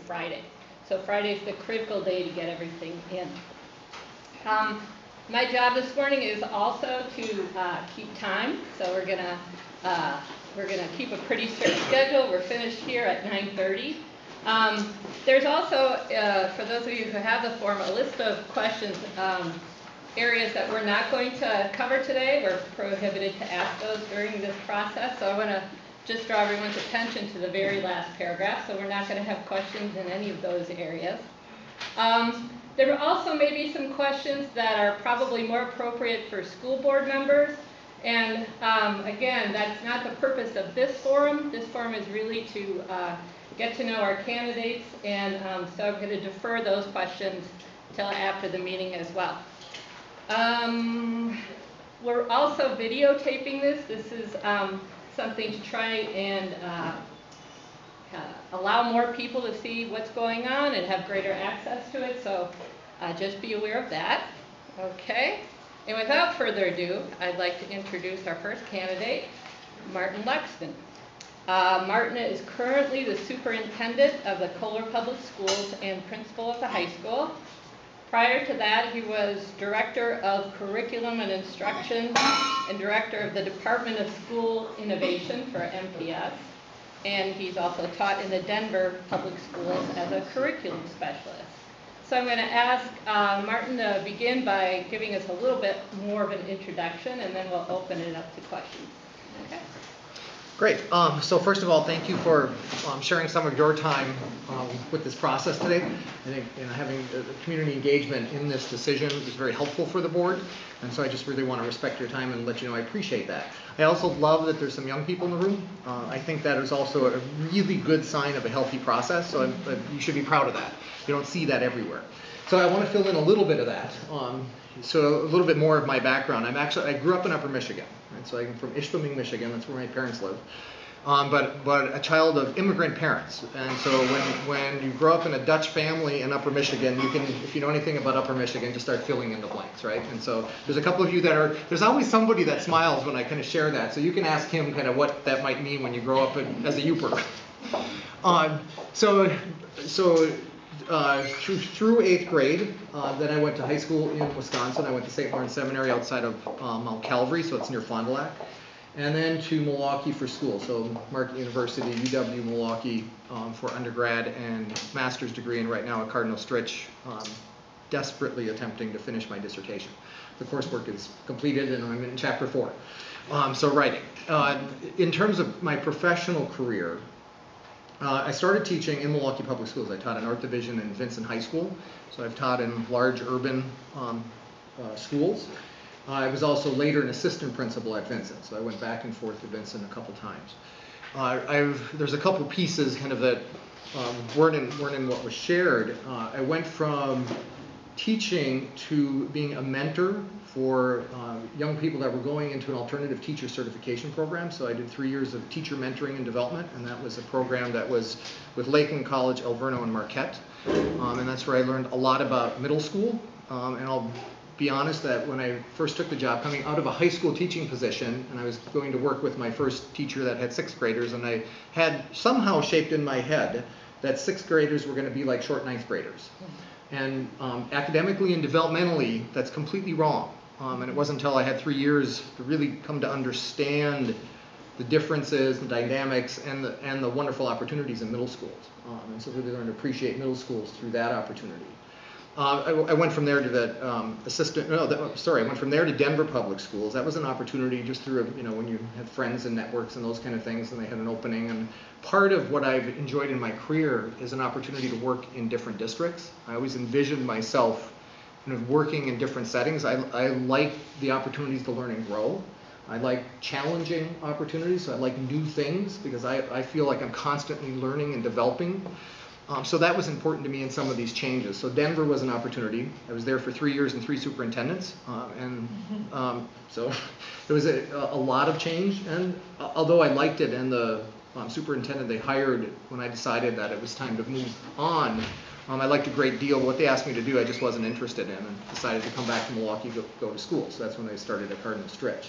Friday. So Friday is the critical day to get everything in. My job this morning is also to keep time, so we're gonna keep a pretty strict schedule. We're finished here at 9:30. There's also, for those of you who have the form, a list of questions, areas that we're not going to cover today. We're prohibited to ask those during this process, so I want to just draw everyone's attention to the very last paragraph. So we're not going to have questions in any of those areas. There also may be some questions that are probably more appropriate for school board members. And again, that's not the purpose of this forum. This forum is really to get to know our candidates, and so I'm going to defer those questions till after the meeting as well. We're also videotaping this. This is something to try and allow more people to see what's going on and have greater access to it, so just be aware of that. Okay, and without further ado, I'd like to introduce our first candidate, Martin Lexmond. Martin is currently the superintendent of the Kohler Public Schools and principal of the high school. Prior to that, he was director of curriculum and instruction and director of the Department of School Innovation for MPS. And he's also taught in the Denver Public Schools as a curriculum specialist. So I'm going to ask Martin to begin by giving us a little bit more of an introduction, and then we'll open it up to questions. Okay. Great. So first of all, thank you for sharing some of your time with this process today. I think having community engagement in this decision is very helpful for the board, and so I just really want to respect your time and let you know I appreciate that. I also love that there's some young people in the room. I think that is also a really good sign of a healthy process, so you should be proud of that. You don't see that everywhere. So I want to fill in a little bit of that. So a little bit more of my background. I grew up in Upper Michigan, right? So I'm from Ishpeming, Michigan. That's where my parents live. But a child of immigrant parents. And so when you grow up in a Dutch family in Upper Michigan, you can, if you know anything about Upper Michigan, just start filling in the blanks, right? And so there's a couple of you that are, there's always somebody that smiles when I kind of share that. So you can ask him kind of what that might mean when you grow up as a Youper. Through 8th grade, then I went to high school in Wisconsin. I went to St. Lawrence Seminary outside of Mount Calvary, so it's near Fond du Lac. And then to Milwaukee for school, so Marty University, UW Milwaukee for undergrad and master's degree, and right now at Cardinal Stritch, desperately attempting to finish my dissertation. The coursework is completed and I'm in chapter 4, so writing. In terms of my professional career, I started teaching in Milwaukee Public Schools. I taught in Art Division in Vincent High School, so I've taught in large urban schools. I was also later an assistant principal at Vincent, so I went back and forth to Vincent a couple times. There's a couple pieces kind of that weren't in what was shared. I went from teaching to being a mentor for young people that were going into an alternative teacher certification program. So I did 3 years of teacher mentoring and development, and that was a program that was with Lakeland College, Alverno, and Marquette. And that's where I learned a lot about middle school. And I'll be honest that when I first took the job, coming out of a high school teaching position, and I was going to work with my first teacher that had 6th graders, and I had somehow shaped in my head that 6th graders were going to be like short 9th graders. And academically and developmentally, that's completely wrong. And it wasn't until I had 3 years to really come to understand the differences, the dynamics, and the wonderful opportunities in middle schools. And so really learned to appreciate middle schools through that opportunity. I went from there to the I went from there to Denver Public Schools. That was an opportunity just through, when you have friends and networks and those kind of things, and they had an opening. And part of what I've enjoyed in my career is an opportunity to work in different districts. I always envisioned myself working in different settings. I like the opportunities to learn and grow. I like challenging opportunities, so I like new things because I feel like I'm constantly learning and developing. So that was important to me in some of these changes. So Denver was an opportunity. I was there for 3 years and 3 superintendents. So there was a lot of change. And although I liked it, and the superintendent they hired when I decided that it was time to move on, I liked a great deal. What they asked me to do, I just wasn't interested in, and decided to come back to Milwaukee, go to school. So that's when I started at Cardinal Stritch.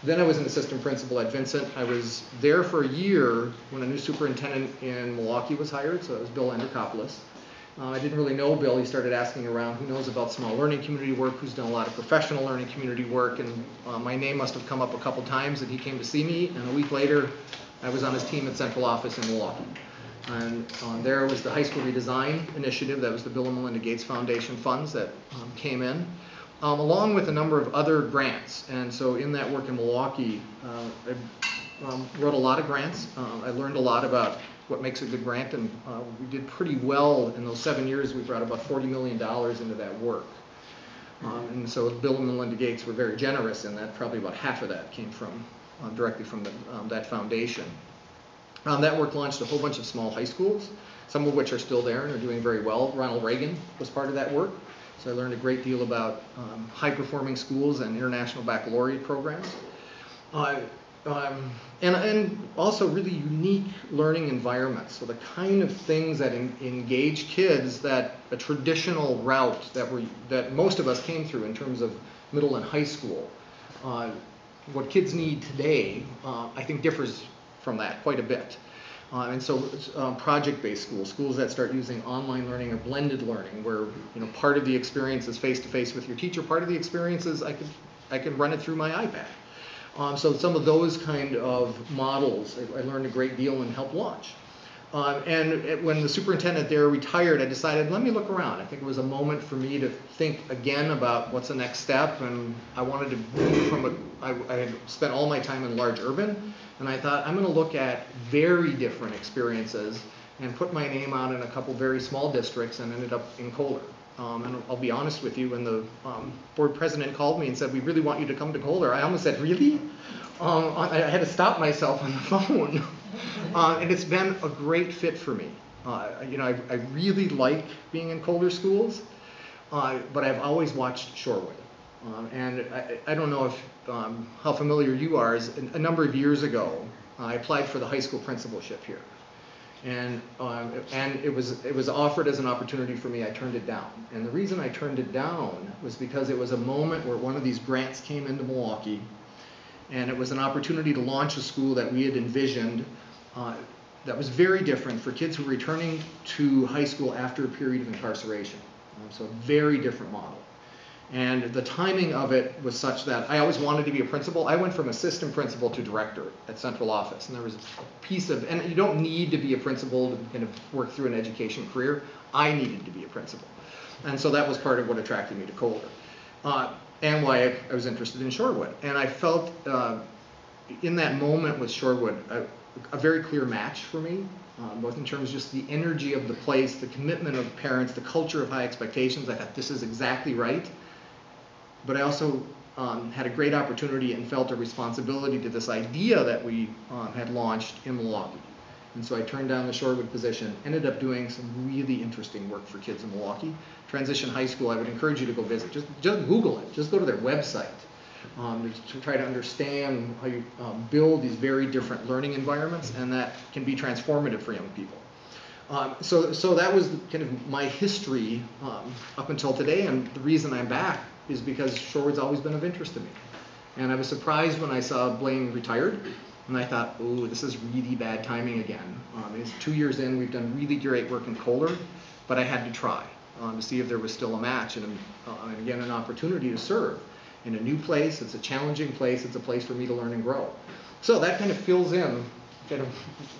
Then I was an assistant principal at Vincent. I was there for a year when a new superintendent in Milwaukee was hired, so it was Bill Andrikopoulos. I didn't really know Bill. He started asking around who knows about small learning community work, who's done a lot of professional learning community work, and my name must have come up a couple times, and he came to see me, and a week later I was on his team at central office in Milwaukee. And there was the high school redesign initiative. That was the Bill and Melinda Gates Foundation funds that came in, along with a number of other grants. And so in that work in Milwaukee, I wrote a lot of grants. I learned a lot about what makes a good grant, and we did pretty well in those 7 years. We brought about $40 million into that work. And so Bill and Melinda Gates were very generous in that. Probably about half of that came from directly from that foundation. That work launched a whole bunch of small high schools, some of which are still there and are doing very well. Ronald Reagan was part of that work. So I learned a great deal about high-performing schools and international baccalaureate programs. And also really unique learning environments. So the kind of things that engage kids that a traditional route that most of us came through in terms of middle and high school. What kids need today, I think, differs from that quite a bit. And so project-based schools that start using online learning or blended learning, where part of the experience is face-to-face with your teacher, part of the experience is I can run it through my iPad. So some of those kind of models I learned a great deal and helped launch. And when the superintendent there retired, I decided, let me look around. I think it was a moment for me to think again about what's the next step, and I wanted to move from I had spent all my time in large urban, and I thought I'm going to look at very different experiences and put my name out in a couple very small districts, and ended up in Kohler. And I'll be honest with you, when the board president called me and said, we really want you to come to Kohler, I almost said, really? I had to stop myself on the phone. And it's been a great fit for me. I really like being in Kohler schools, but I've always watched Shorewood. And I don't know if how familiar you are. A number of years ago, I applied for the high school principalship here. And it was offered as an opportunity for me. I turned it down. And the reason I turned it down was because it was a moment where one of these grants came into Milwaukee, and it was an opportunity to launch a school that we had envisioned that was very different for kids who were returning to high school after a period of incarceration. So a very different model. And the timing of it was such that I always wanted to be a principal. I went from assistant principal to director at central office. And there was a piece of, and you don't need to be a principal to kind of work through an education career. I needed to be a principal. And so that was part of what attracted me to Kohler. And why I was interested in Shorewood. And I felt in that moment with Shorewood, a very clear match for me, both in terms of just the energy of the place, the commitment of parents, the culture of high expectations. I thought this is exactly right. But I also had a great opportunity and felt a responsibility to this idea that we had launched in Milwaukee. And so I turned down the Shorewood position, ended up doing some really interesting work for kids in Milwaukee. Transition High School, I would encourage you to go visit. Just Google it. Just go to their website to try to understand how you build these very different learning environments, and that can be transformative for young people. So that was kind of my history up until today, and the reason I'm back is because Shorewood's always been of interest to me. And I was surprised when I saw Blaine retired, and I thought, oh, this is really bad timing again. It's 2 years in, we've done really great work in Kohler, but I had to try to see if there was still a match, and again, an opportunity to serve in a new place. It's a challenging place. It's a place for me to learn and grow. So that kind of fills in kind of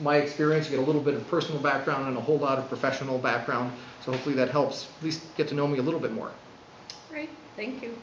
my experience. You get a little bit of personal background and a whole lot of professional background. So hopefully that helps at least get to know me a little bit more. Great, thank you.